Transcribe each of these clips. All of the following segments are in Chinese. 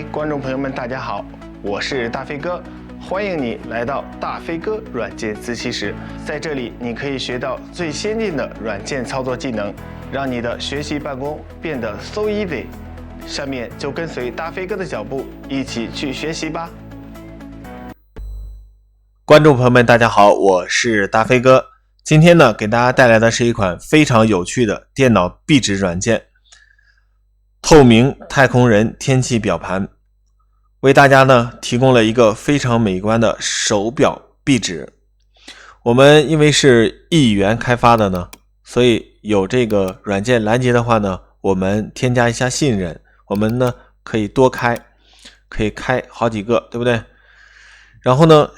嗨，观众朋友们，大家好，我是大飞哥，欢迎你来到大飞哥软件自习室。在这里，你可以学到最先进的软件操作技能，让你的学习办公变得 so easy。下面就跟随大飞哥的脚步，一起去学习吧。观众朋友们，大家好，我是大飞哥。今天呢，给大家带来的是一款非常有趣的电脑壁纸软件——透明太空人天气表盘，为大家呢提供了一个非常美观的手表壁纸。我们因为是一元开发的呢，所以有这个软件拦截的话呢，我们添加一下信任，我们呢可以多开，可以开好几个，对不对？然后呢，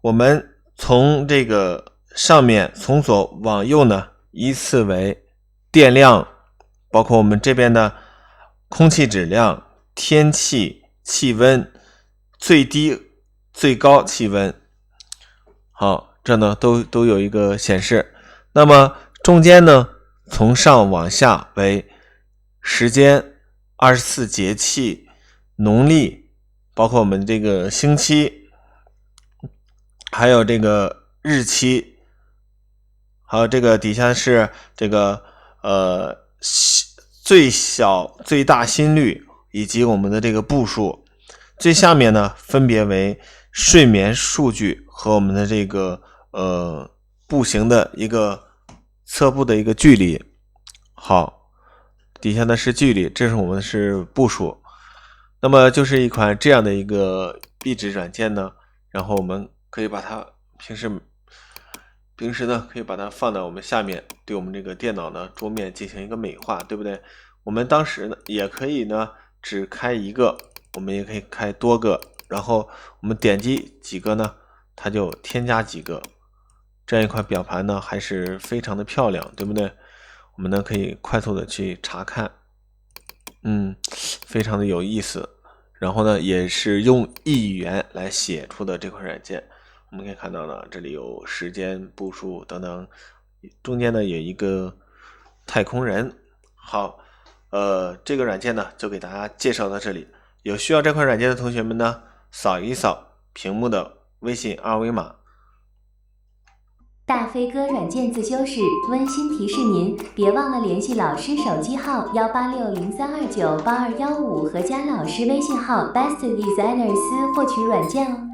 我们从这个上面从左往右呢，依次为电量，包括我们这边的空气质量、天气、气温、最低、最高气温。好，这呢都有一个显示。那么中间呢，从上往下为时间、24节气、农历，包括我们这个星期，还有这个日期，还有这个底下是这个最小最大心率以及我们的这个步数。最下面呢分别为睡眠数据和我们的这个步行的一个侧步的一个距离。好，底下呢是距离，这是我们是步数。那么就是一款这样的一个壁纸软件呢，然后我们可以把它平时呢可以把它放在我们下面，对我们这个电脑呢桌面进行一个美化，对不对？我们当时呢也可以呢只开一个，我们也可以开多个，然后我们点击几个呢，它就添加几个。这样一块表盘呢还是非常的漂亮，对不对？我们呢可以快速的去查看，非常的有意思。然后呢也是用一元来写出的这款软件。我们可以看到呢，这里有时间、步数等等，中间呢有一个太空人。好，这个软件呢就给大家介绍到这里。有需要这款软件的同学们呢，扫一扫屏幕的微信二维码。大飞哥软件自修室温馨提示您，别忘了联系老师手机号18603298215和加老师微信号 bestdesigners 获取软件哦。